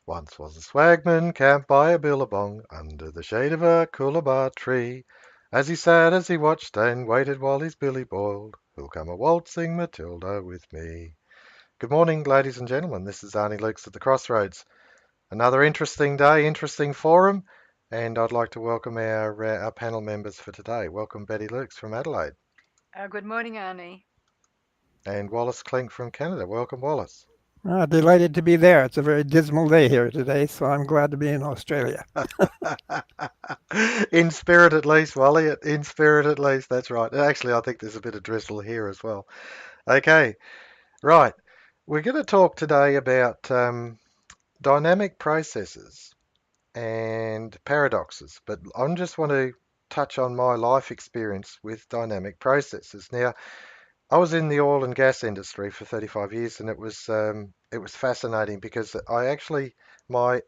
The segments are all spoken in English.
Once was a swagman camped by a billabong under the shade of a coolabah tree. As he sat, as he watched and waited while his billy boiled, who'll come a waltzing Matilda with me? Good morning, ladies and gentlemen. This is Arnie Lukes at the Crossroads. Another interesting day, interesting forum, and I'd like to welcome our panel members for today. Welcome Betty Lukes from Adelaide Good morning, Arnie. and Wallace Klinck from Canada. Welcome, Wallace. Delighted to be there. It's a very dismal day here today, so I'm glad to be in Australia. In spirit at least, Wally. In spirit at least, that's right. Actually, I think there's a bit of drizzle here as well. Okay, right. We're going to talk today about dynamic processes and paradoxes, but I just want to touch on my life experience with dynamic processes. Now, I was in the oil and gas industry for 35 years, and it was fascinating because I actually my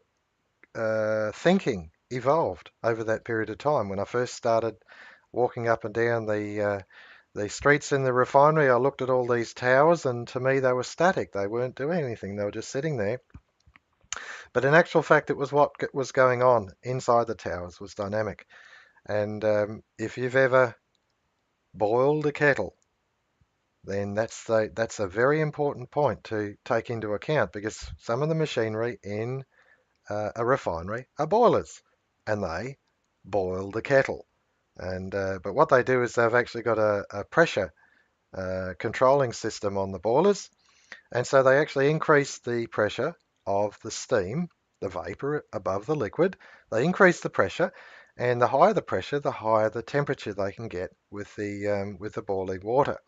thinking evolved over that period of time. When I first started walking up and down the streets in the refinery, I looked at all these towers, and to me they were static. They weren't doing anything. They were just sitting there. But in actual fact, it was what was going on inside the towers was dynamic. And if you've ever boiled a kettle, then that's a very important point to take into account because some of the machinery in a refinery are boilers, and they boil the kettle. And but what they do is they've actually got a pressure controlling system on the boilers, and so they actually increase the pressure of the steam, the vapor above the liquid. They increase the pressure, and the higher the pressure, the higher the temperature they can get with the boiling water.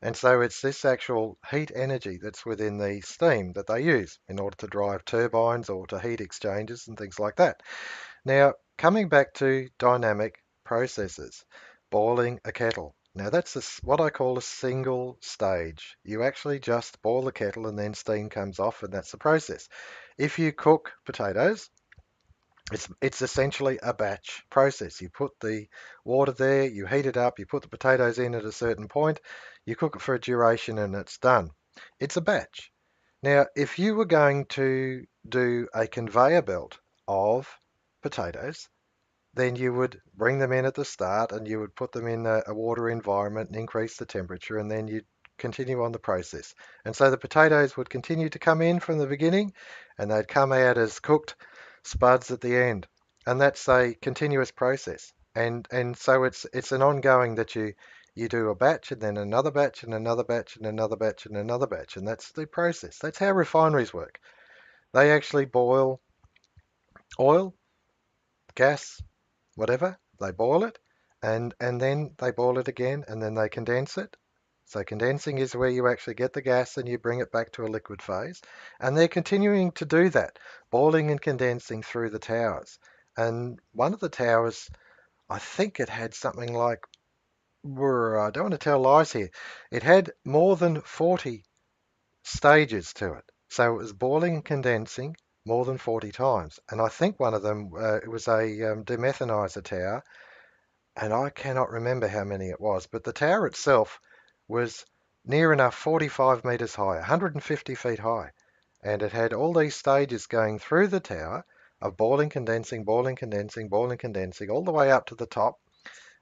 And so it's this actual heat energy that's within the steam that they use in order to drive turbines or to heat exchangers and things like that. Now, coming back to dynamic processes, boiling a kettle. Now, what I call a single stage. You actually just boil the kettle and then steam comes off, and that's the process. If you cook potatoes, it's essentially a batch process. You put the water there, you heat it up, you put the potatoes in at a certain point, you cook it for a duration, and it's done. It's a batch. Now, if you were going to do a conveyor belt of potatoes, then you would bring them in at the start and you would put them in a water environment and increase the temperature, and then you'd continue on the process. And so the potatoes would continue to come in from the beginning and they'd come out as cooked spuds at the end. And that's a continuous process. And so it's an ongoing that you do a batch and then another batch and another batch and another batch and another batch. And that's the process. That's how refineries work. They actually boil oil, gas, whatever, they boil it, and then they boil it again, and then they condense it. So condensing is where you actually get the gas and you bring it back to a liquid phase. And they're continuing to do that, boiling and condensing through the towers. And one of the towers, I think it had something like, I don't want to tell lies here, it had more than 40 stages to it. So it was boiling and condensing more than 40 times. And I think one of them, it was a demethanizer tower, and I cannot remember how many it was, but the tower itself was near enough 45 metres high, 150 feet high, and it had all these stages going through the tower of boiling, condensing, boiling, condensing, boiling, condensing, all the way up to the top.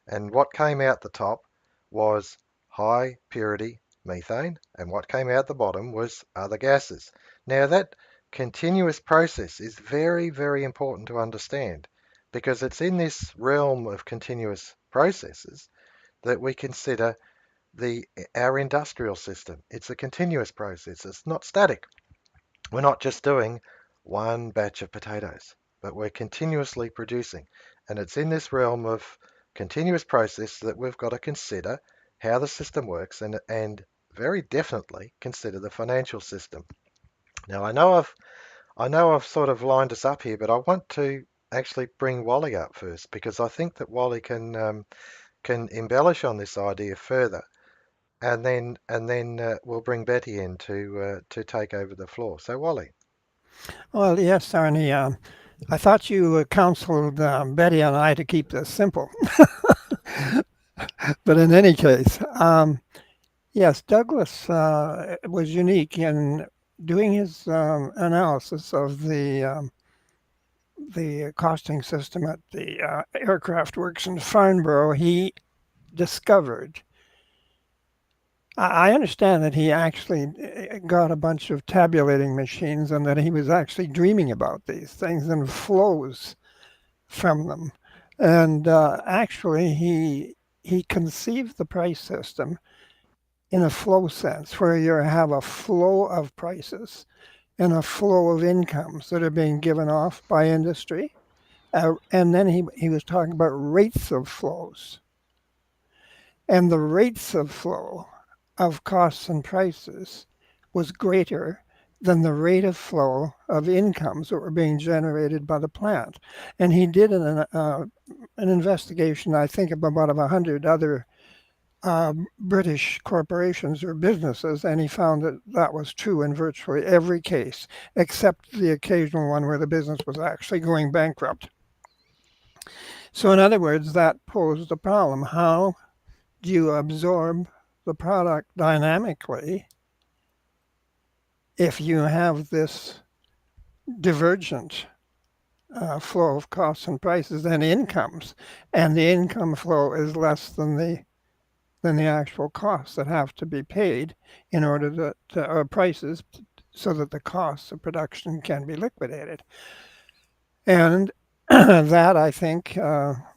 And what came out the top was high purity methane, and what came out the bottom was other gases. Now, that continuous process is very, very important to understand because it's in this realm of continuous processes that we consider our industrial system. It's a continuous process, it's not static. We're not just doing one batch of potatoes, but we're continuously producing. And it's in this realm of continuous process that we've got to consider how the system works and very definitely consider the financial system. Now, I know I've sort of lined us up here, but I want to actually bring Wally up first because I think that Wally can embellish on this idea further, and then we'll bring Betty in to take over the floor. So Wally. Well, yes, Arnie, I thought you counseled Betty and I to keep this simple. But in any case, yes, Douglas was unique in doing his analysis of the costing system at the aircraft works in Farnborough, he discovered. I understand that he actually got a bunch of tabulating machines and that he was actually dreaming about these things and flows from them. And actually, he conceived the price system in a flow sense, where you have a flow of prices and a flow of incomes that are being given off by industry. And then he was talking about rates of flows. And the rates of flow of costs and prices was greater than the rate of flow of incomes that were being generated by the plant. And he did an investigation, I think, of about 100 other British corporations or businesses, and he found that that was true in virtually every case, except the occasional one where the business was actually going bankrupt. So, in other words, that posed a problem. How do you absorb the product dynamically if you have this divergent flow of costs and prices and incomes, and the income flow is less than the actual costs that have to be paid in order prices so that the costs of production can be liquidated. And that I think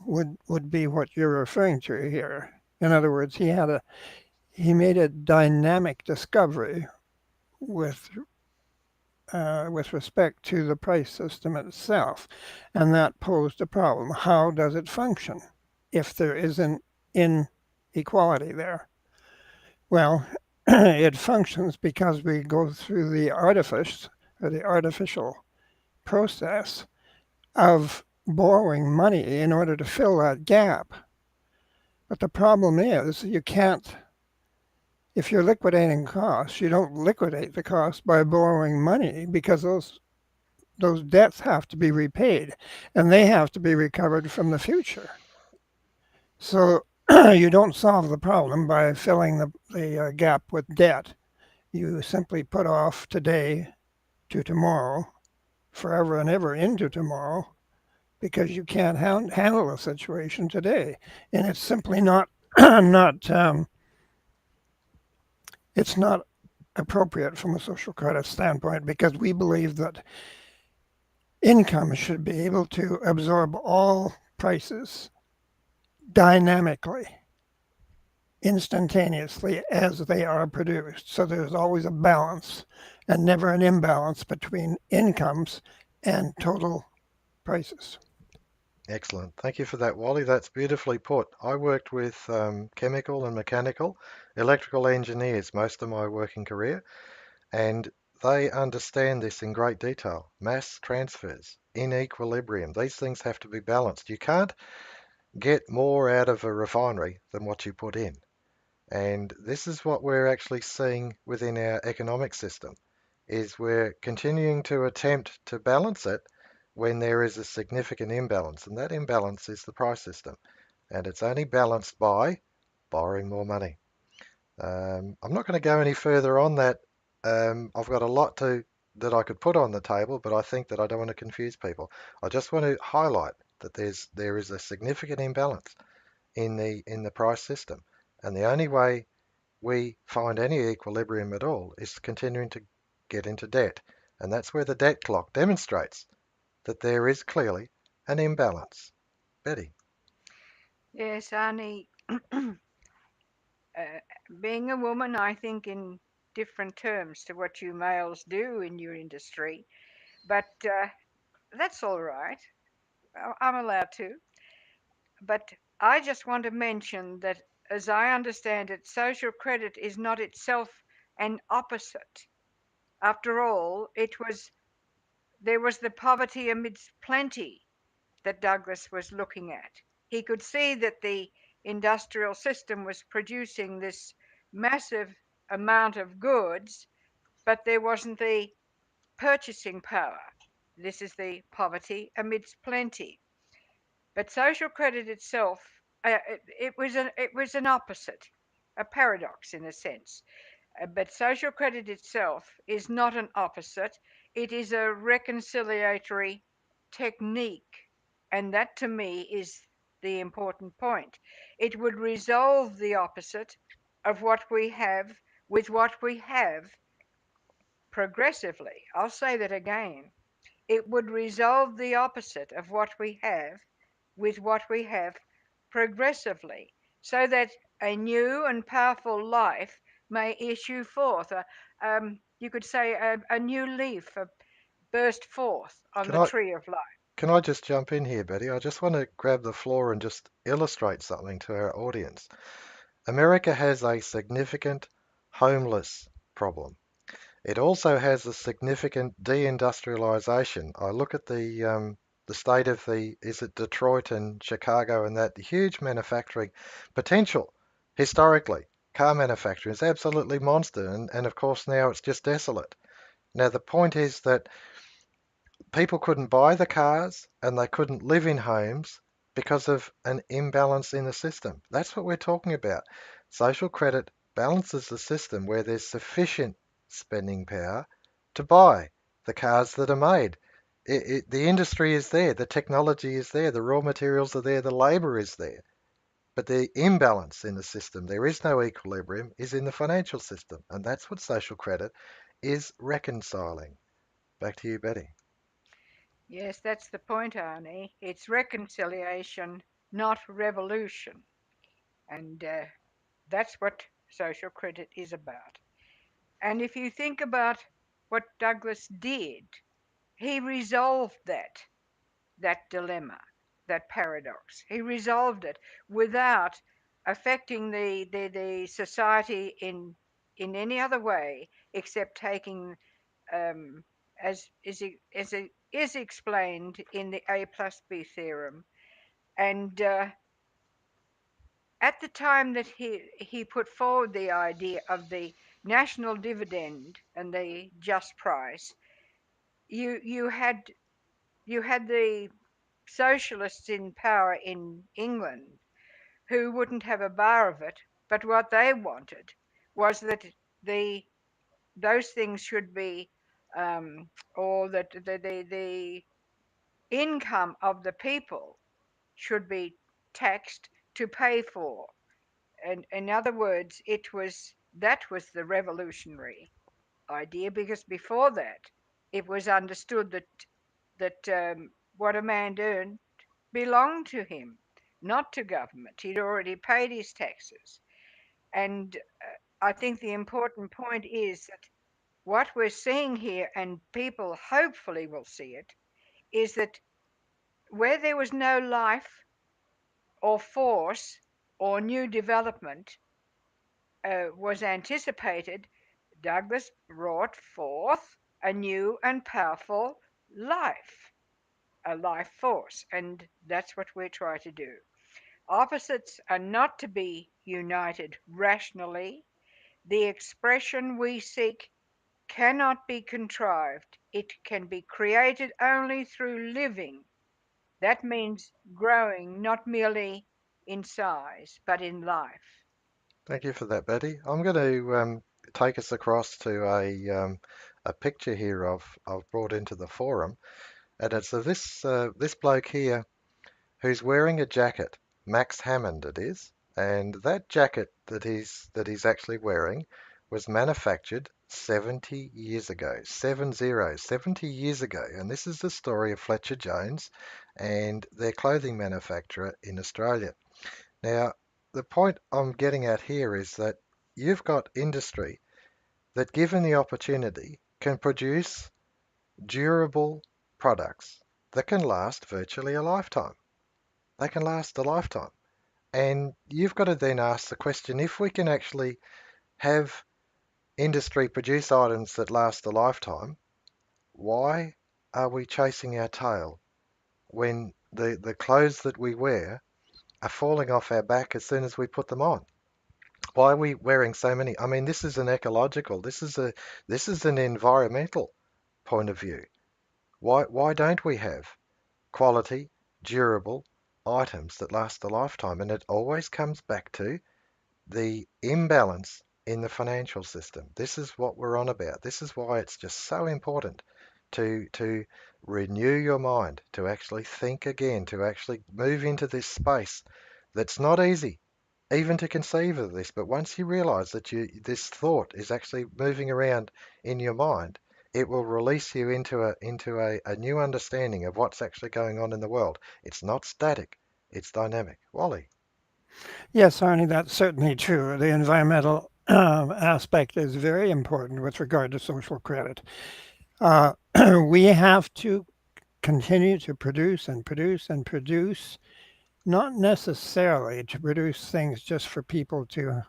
would be what you're referring to here. In other words, he made a dynamic discovery with with respect to the price system itself, and that posed a problem. How does it function if there is an inequality there? Well, it functions because we go through the artifice or the artificial process of borrowing money in order to fill that gap. But the problem is you can't, if you're liquidating costs, you don't liquidate the costs by borrowing money because those debts have to be repaid and they have to be recovered from the future. So you don't solve the problem by filling the gap with debt. You simply put off today to tomorrow, forever and ever into tomorrow, because you can't handle a situation today, and it's simply not not it's not appropriate from a social credit standpoint because we believe that income should be able to absorb all prices dynamically, instantaneously as they are produced. So there's always a balance and never an imbalance between incomes and total prices. Excellent. Thank you for that, Wally. That's beautifully put. I worked with chemical and mechanical, electrical engineers most of my working career, and they understand this in great detail. Mass transfers, in equilibrium, these things have to be balanced. You can't get more out of a refinery than what you put in. And this is what we're actually seeing within our economic system, is we're continuing to attempt to balance it when there is a significant imbalance. And that imbalance is the price system. And it's only balanced by borrowing more money. I'm not going to go any further on that. I've got a lot that I could put on the table, but I think that I don't want to confuse people. I just want to highlight that there is a significant imbalance in the price system, and the only way we find any equilibrium at all is continuing to get into debt, and that's where the debt clock demonstrates that there is clearly an imbalance. Betty. Yes, Arnie, being a woman, I think in different terms to what you males do in your industry, but that's all right. I'm allowed to. But I just want to mention that, as I understand it, social credit is not itself an opposite. After all, there was the poverty amidst plenty that Douglas was looking at. He could see that the industrial system was producing this massive amount of goods, but there wasn't the purchasing power. This is the poverty amidst plenty. But social credit itself, it was an opposite, a paradox in a sense. But social credit itself is not an opposite, it is a reconciliatory technique. And that to me is the important point. It would resolve the opposite of what we have with what we have progressively. I'll say that again. It would resolve the opposite of what we have with what we have progressively, so that a new and powerful life may issue forth. You could say a new leaf burst forth on Can the I tree of life. can I just jump in here, Betty? I just want to grab the floor and just illustrate something to our audience. America has a significant homeless problem. It also has a significant deindustrialization. I look at the state of is it Detroit and Chicago and that huge manufacturing potential historically. Car manufacturing is absolutely monster, and of course now it's just desolate. Now the point is that people couldn't buy the cars and they couldn't live in homes because of an imbalance in the system. That's what we're talking about. Social credit balances the system where there's sufficient spending power to buy the cars that are made. The industry is there, the technology is there, the raw materials are there, the labor is there. But the imbalance in the system, there is no equilibrium, is in the financial system. And that's what social credit is reconciling. Back to you, Betty. Yes, that's the point, Arnie. It's reconciliation, not revolution. And that's what social credit is about. And if you think about what Douglas did, he resolved that dilemma, that paradox. He resolved it without affecting the society in any other way except taking, um, as it is explained in the A plus B theorem. And at the time that he put forward the idea of the national dividend and the just price, you you had you had the socialists in power in England who wouldn't have a bar of it, but what they wanted was that the those things should be, or that the income of the people should be taxed to pay for. And in other words, that was the revolutionary idea, because before that, it was understood that what a man earned belonged to him, not to government. He'd already paid his taxes. And I think the important point is that what we're seeing here, and people hopefully will see it, is that where there was no life or force or new development was anticipated, Douglas brought forth a new and powerful life, a life force. And that's what we're trying to do. Opposites are not to be united rationally. The expression we seek cannot be contrived. It can be created only through living. That means growing not merely in size, but in life. Thank you for that, Betty. I'm going to take us across to a picture here I've brought into the forum, and it's of this bloke here who's wearing a jacket, Max Hammond it is, and that jacket that he's actually wearing was manufactured 70 years ago, 70 years ago, and this is the story of Fletcher Jones and their clothing manufacturer in Australia. Now, the point I'm getting at here is that you've got industry that, given the opportunity, can produce durable products that can last virtually a lifetime. They can last a lifetime. And you've got to then ask the question, if we can actually have industry produce items that last a lifetime, why are we chasing our tail when the clothes that we wear are falling off our back as soon as we put them on? Why are we wearing so many? I mean, this is an ecological, this is an environmental point of view. Why don't we have quality, durable items that last a lifetime? And it always comes back to the imbalance in the financial system. This is what we're on about. This is why it's just so important to renew your mind, to actually think again, to actually move into this space that's not easy even to conceive of this. But once you realize that this thought is actually moving around in your mind, it will release you into a new understanding of what's actually going on in the world. It's not static, it's dynamic. Wally. Yes, Arnie, that's certainly true. The environmental aspect is very important with regard to social credit. Uh, we have to continue to produce and produce and produce, not necessarily to produce things just for people to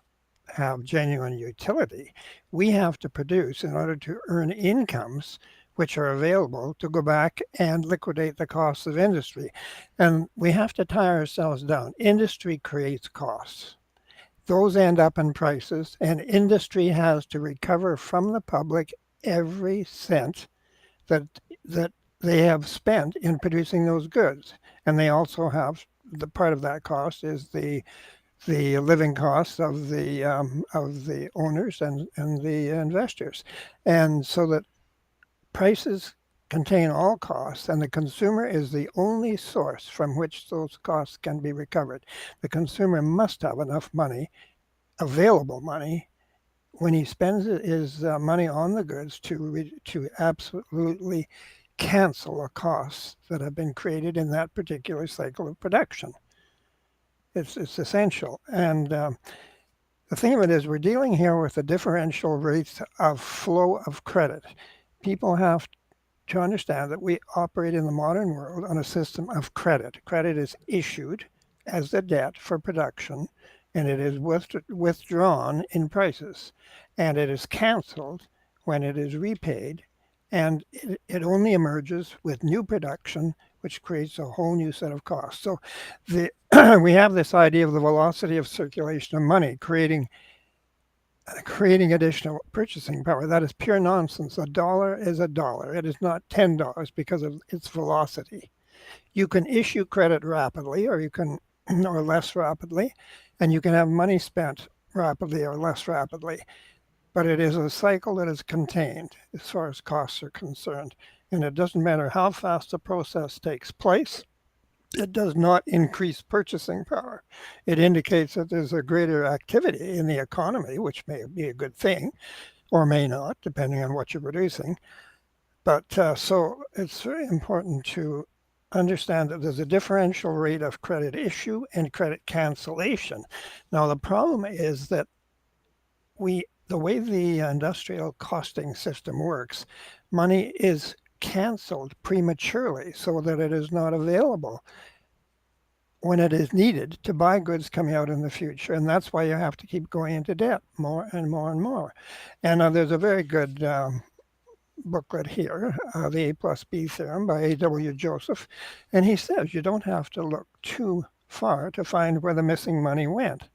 have genuine utility. We have to produce in order to earn incomes which are available to go back and liquidate the costs of industry. And we have to tie ourselves down. Industry creates costs. Those end up in prices, and industry has to recover from the public every cent that that they have spent in producing those goods. And they also have the part of that cost is the living costs of the owners and the investors, and so that prices contain all costs, and the consumer is the only source from which those costs can be recovered. The consumer must have enough money, available money, when he spends his money on the goods to absolutely cancel the costs that have been created in that particular cycle of production. It's essential, and the thing of it is, we're dealing here with the differential rates of flow of credit. People have to understand that we operate in the modern world on a system of credit. Credit is issued as the debt for production, and it is withdrawn in prices, and it is canceled when it is repaid, and it only emerges with new production, which creates a whole new set of costs. So the we have this idea of the velocity of circulation of money creating additional purchasing power. That is pure nonsense. A dollar is a dollar. It is not $10 because of its velocity. You can issue credit rapidly, or you can, or less rapidly, and you can have money spent rapidly or less rapidly. But it is a cycle that is contained as far as costs are concerned. And it doesn't matter how fast the process takes place, it does not increase purchasing power. It indicates that there's a greater activity in the economy, which may be a good thing or may not, depending on what you're producing. But so it's very important to understand that there's a differential rate of credit issue and credit cancellation. Now, the problem is that the way the industrial costing system works, money is canceled prematurely so that it is not available when it is needed to buy goods coming out in the future. And that's why you have to keep going into debt more and more and more. And there's a very good booklet here, The A plus B Theorem by A.W. Joseph. And he says you don't have to look too far to find where the missing money went.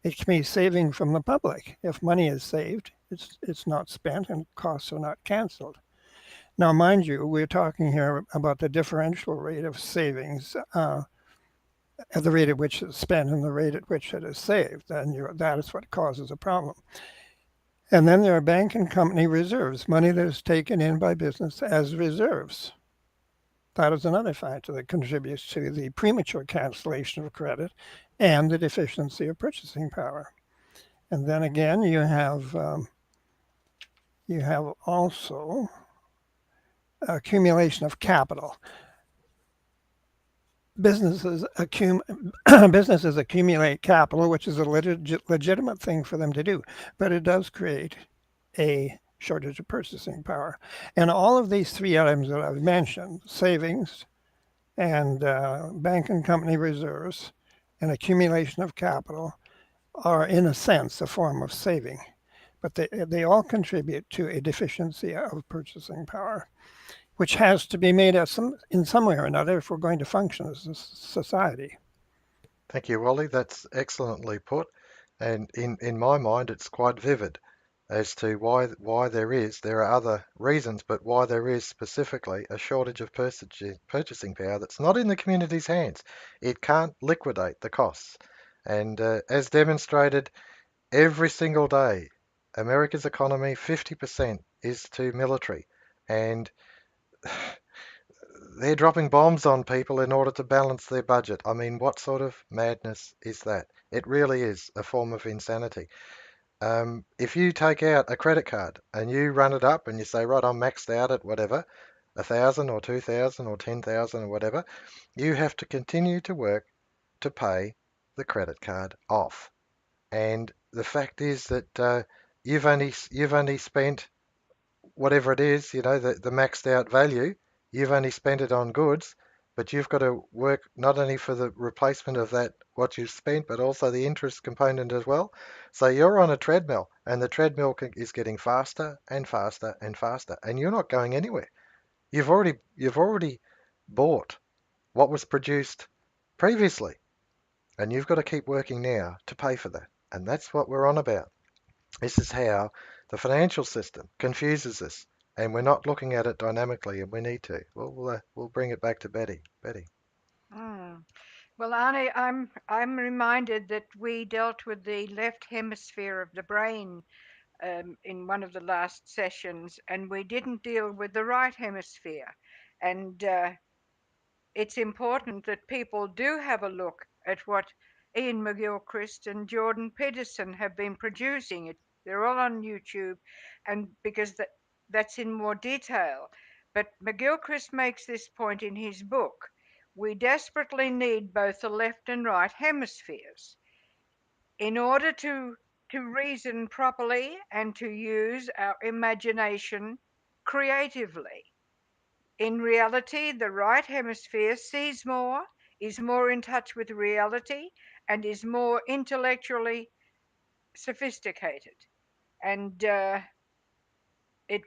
It can be saving from the public. If money is saved, it's not spent and costs are not canceled. Now, mind you, we're talking here about the differential rate of savings, at the rate at which it's spent and the rate at which it is saved. And that is what causes a problem. And then there are bank and company reserves, money that is taken in by business as reserves. That is another factor that contributes to the premature cancellation of credit and the deficiency of purchasing power. And then again, you have also accumulation of capital. Businesses accumulate capital, which is a legitimate thing for them to do, but it does create a shortage of purchasing power. And all of these three items that I've mentioned, savings and bank and company reserves and accumulation of capital, are in a sense a form of saving, but they all contribute to a deficiency of purchasing power, which has to be made in some way or another if we're going to function as a society. Thank you, Wally. That's excellently put. And in my mind, it's quite vivid as to why there are other reasons, but why there is specifically a shortage of purchasing power that's not in the community's hands. It can't liquidate the costs. And as demonstrated every single day America's economy, 50% is to military. And they're dropping bombs on people in order to balance their budget. I mean, what sort of madness is that? It really is a form of insanity. If you take out a credit card and you run it up and you say, right, I'm maxed out at whatever, 1,000 or 2,000 or 10,000 or whatever, you have to continue to work to pay the credit card off. And the fact is that you've only spent whatever it is, the maxed out value, you've only spent it on goods, but you've got to work not only for the replacement of that, what you've spent, but also the interest component as well. So you're on a treadmill, and the treadmill is getting faster and faster and faster, and you're not going anywhere. You've already bought what was produced previously, and you've got to keep working now to pay for that. And that's what we're on about. This is how the financial system confuses us, and we're not looking at it dynamically, and we need to. We'll bring it back to Betty. Betty. Mm. Well, Arnie, I'm reminded that we dealt with the left hemisphere of the brain in one of the last sessions, and we didn't deal with the right hemisphere. And it's important that people do have a look at what Ian McGilchrist and Jordan Peterson have been producing. They're all on YouTube, and because that's in more detail. But McGilchrist makes this point in his book. We desperately need both the left and right hemispheres in order to reason properly and to use our imagination creatively. In reality, the right hemisphere sees more, is more in touch with reality, and is more intellectually sophisticated. And it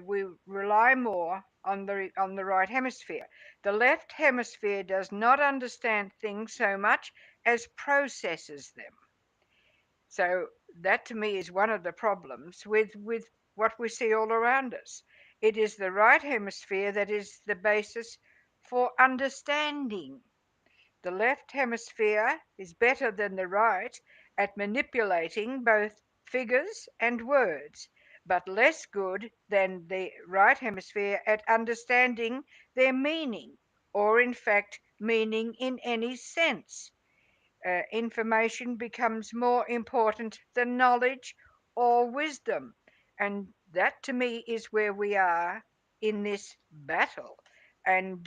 we rely more on the right hemisphere. The left hemisphere does not understand things so much as processes them. So that to me is one of the problems with what we see all around us. It is the right hemisphere that is the basis for understanding. The left hemisphere is better than the right at manipulating both figures and words, but less good than the right hemisphere at understanding their meaning, or in fact, meaning in any sense. Information becomes more important than knowledge or wisdom. And that to me is where we are in this battle. And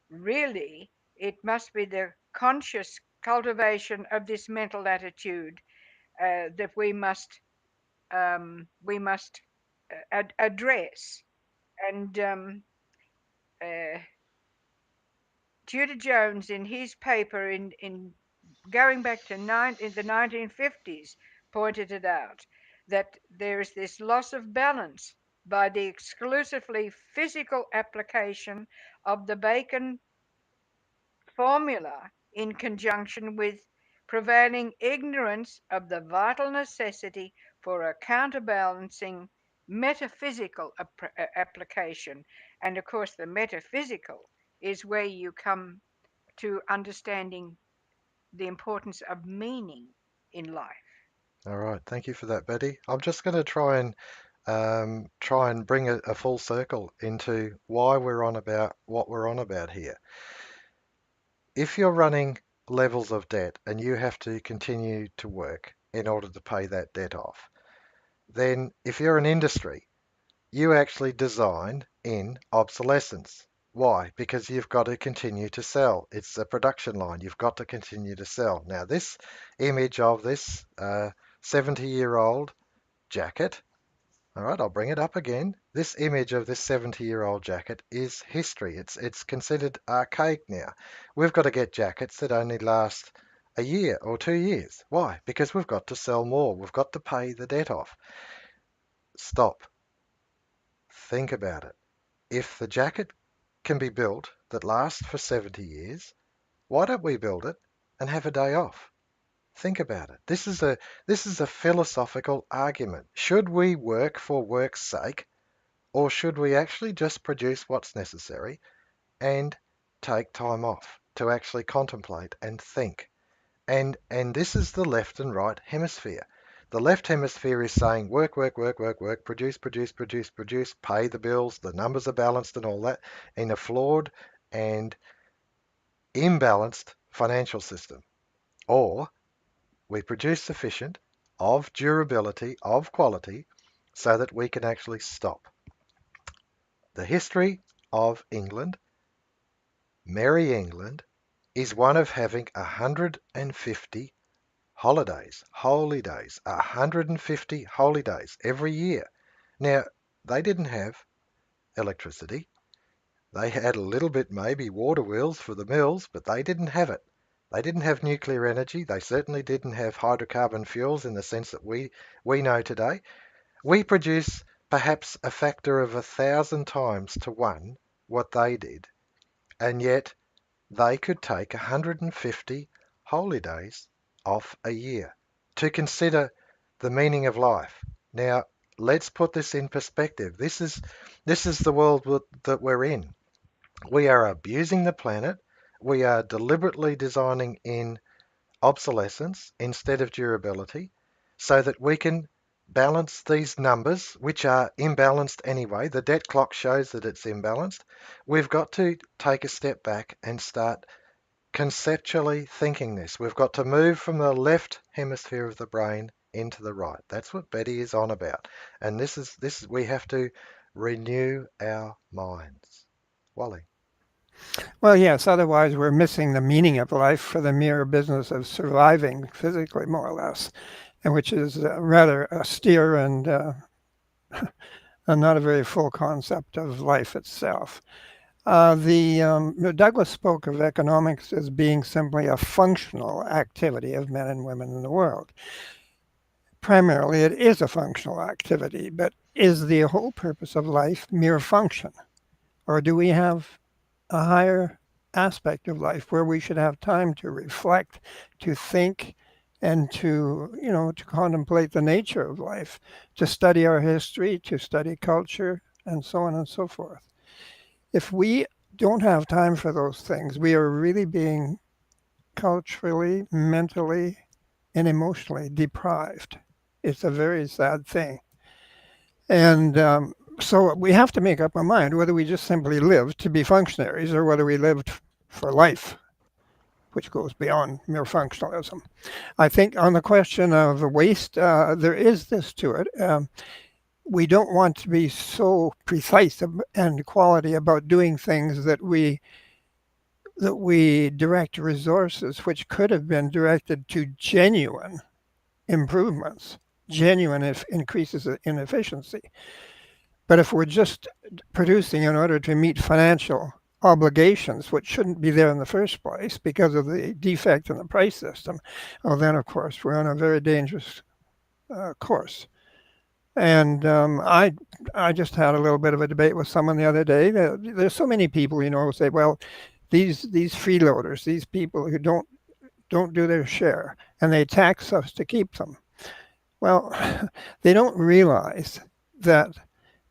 really, it must be the conscious cultivation of this mental attitude that we must address. And uh, Tudor Jones, in his paper in going back to in the 1950s, pointed it out that there is this loss of balance by the exclusively physical application of the Bacon formula in conjunction with prevailing ignorance of the vital necessity for a counterbalancing metaphysical application. And of course, the metaphysical is where you come to understanding the importance of meaning in life. All right. Thank you for that, Betty. I'm just going to try and bring a full circle into why we're on about what we're on about here. If you're running levels of debt and you have to continue to work in order to pay that debt off, then if you're an industry, you actually design in obsolescence. Why? Because you've got to continue to sell. It's a production line. You've got to continue to sell. Now, this image of this 70-year-old jacket, all right, I'll bring it up again. This image of this 70-year-old jacket is history. It's considered archaic now. We've got to get jackets that only last a year or 2 years. Why? Because we've got to sell more. We've got to pay the debt off. Stop. Think about it. If the jacket can be built that lasts for 70 years, why don't we build it and have a day off? Think about it. This is a philosophical argument. Should we work for work's sake, or should we actually just produce what's necessary and take time off to actually contemplate and think? And this is the left and right hemisphere. The left hemisphere is saying work, work, work, work, work, produce, produce, produce, produce, pay the bills, the numbers are balanced and all that in a flawed and imbalanced financial system. Or we produce sufficient of durability, of quality, so that we can actually stop. The history of England, Merry England, is one of having 150 holidays, holy days, 150 holy days every year. Now, they didn't have electricity. They had a little bit, maybe water wheels for the mills, but they didn't have it. They didn't have nuclear energy. They certainly didn't have hydrocarbon fuels in the sense that we know today. We produce perhaps a factor of 1,000 times to one what they did, and yet they could take 150 holy days off a year to consider the meaning of life. Now, let's put this in perspective. This is the world that we're in. We are abusing the planet. We are deliberately designing in obsolescence instead of durability so that we can balance these numbers, which are imbalanced anyway. The debt clock shows that it's imbalanced. We've got to take a step back and start conceptually thinking this. We've got to move from the left hemisphere of the brain into the right. That's what Betty is on about. And this we have to renew our minds. Wally. Well, yes, otherwise we're missing the meaning of life for the mere business of surviving physically, more or less, and which is rather austere and not a very full concept of life itself. Douglas spoke of economics as being simply a functional activity of men and women in the world. Primarily, it is a functional activity, but is the whole purpose of life mere function? Or do we have a higher aspect of life where we should have time to reflect, to think, and to contemplate the nature of life, to study our history, to study culture, and so on and so forth? If we don't have time for those things, we are really being culturally, mentally, and emotionally deprived. It's a very sad thing. And so we have to make up our mind whether we just simply live to be functionaries or whether we lived for life, which goes beyond mere functionalism. I think on the question of waste, there is this to it. We don't want to be so precise and quality about doing things that we direct resources which could have been directed to genuine improvements, genuine increases in efficiency. But if we're just producing in order to meet financial obligations, which shouldn't be there in the first place because of the defect in the price system, well, then of course we're on a very dangerous course. And I just had a little bit of a debate with someone the other day. There's so many people, who say, well, these freeloaders, these people who don't do their share, and they tax us to keep them. Well, they don't realize that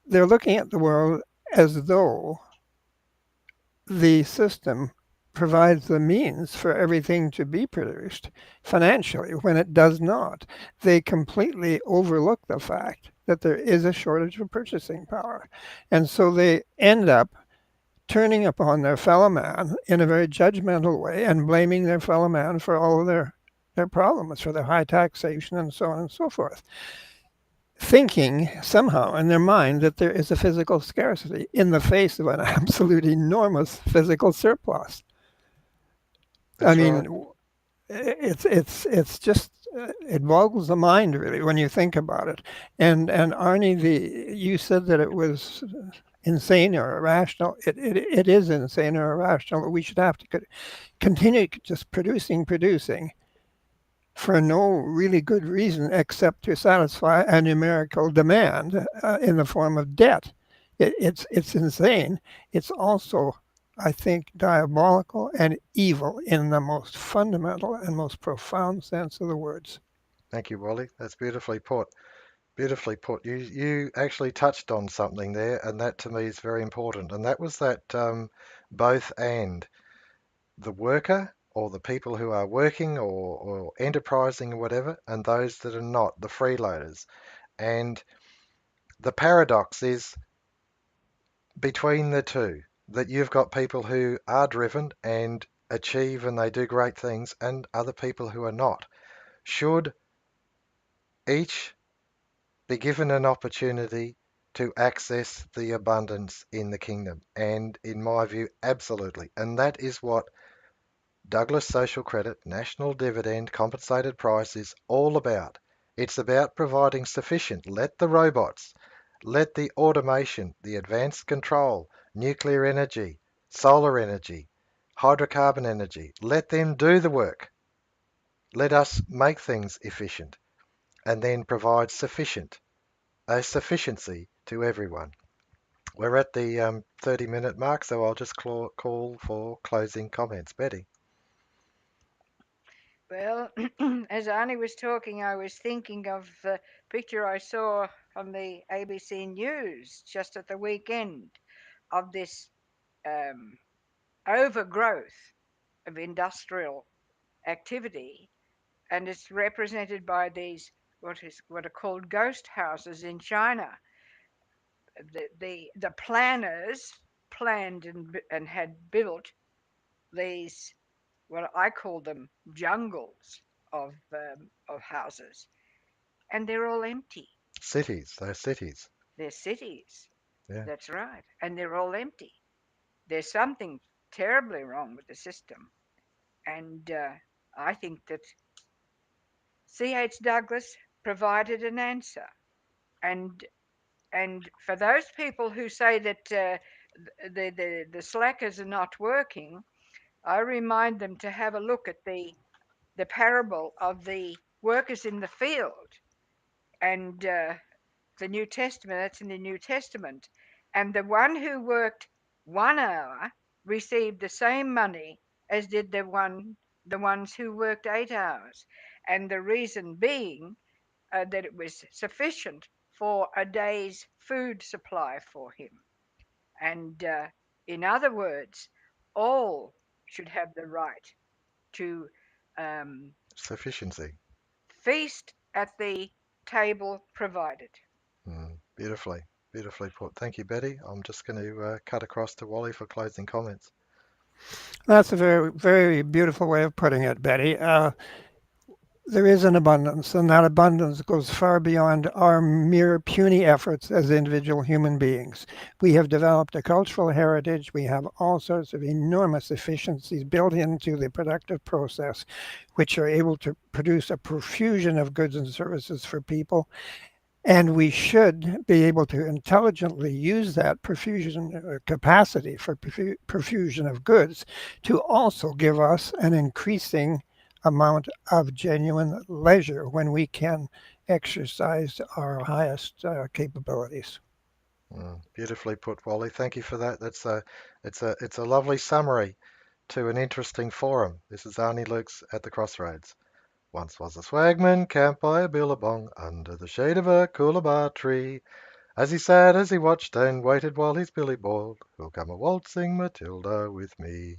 they're looking at the world as though the system provides the means for everything to be produced financially when it does not. They completely overlook the fact that there is a shortage of purchasing power. And so they end up turning upon their fellow man in a very judgmental way and blaming their fellow man for all of their problems, for their high taxation and so on and so forth, thinking somehow in their mind that there is a physical scarcity in the face of an absolute enormous physical surplus. That's I mean, right. it's just it boggles the mind really when you think about it. And Arnie, you said that it was insane or irrational. It is insane or irrational. We should have to continue just producing for no really good reason except to satisfy a numerical demand in the form of debt. It's insane. It's also, I think, diabolical and evil in the most fundamental and most profound sense of the words. Thank you, Wally. That's beautifully put. Beautifully put. You actually touched on something there, and that to me is very important. And that was that both and the worker or the people who are working or enterprising or whatever, and those that are not, the freeloaders. And the paradox is between the two, that you've got people who are driven and achieve and they do great things, and other people who are not. Should each be given an opportunity to access the abundance in the kingdom? And in my view, absolutely. And that is what Douglas Social Credit, National Dividend Compensated Price is all about. It's about providing sufficient. Let the robots, let the automation, the advanced control, nuclear energy, solar energy, hydrocarbon energy, let them do the work. Let us make things efficient and then provide a sufficiency to everyone. We're at the 30-minute mark, so I'll just call for closing comments. Betty. Well, as Arnie was talking, I was thinking of the picture I saw on the ABC News just at the weekend of this um, overgrowth of industrial activity, and it's represented by these what are called ghost houses in China. The planners planned and had built these, what I call them, jungles of houses, and they're all empty. Cities, they're cities. They're cities. Yeah. That's right, and they're all empty. There's something terribly wrong with the system, and I think that C.H. Douglas provided an answer. And for those people who say that the slackers are not working, I remind them to have a look at the parable of the workers in the field, and the New Testament. That's in the New Testament, and the one who worked 1 hour received the same money as did the ones who worked 8 hours, and the reason being that it was sufficient for a day's food supply for him. And in other words, all should have the right to um, Sufficiency. feast at the table provided. Beautifully, beautifully put. Thank you, Betty. I'm just going to cut across to Wally for closing comments. That's a very, very beautiful way of putting it, Betty. There is an abundance, and that abundance goes far beyond our mere puny efforts as individual human beings. We have developed a cultural heritage. We have all sorts of enormous efficiencies built into the productive process, which are able to produce a profusion of goods and services for people. And we should be able to intelligently use that profusion capacity for profusion of goods to also give us an increasing amount of genuine leisure when we can exercise our highest capabilities. Beautifully put, Wally. Thank you for that. It's a lovely summary to an interesting forum. This is Arnie Luke's at the Crossroads. Once was a swagman camped by a billabong under the shade of a coolabah tree. As he sat, as he watched and waited while his billy boiled, who'll come a waltzing Matilda with me?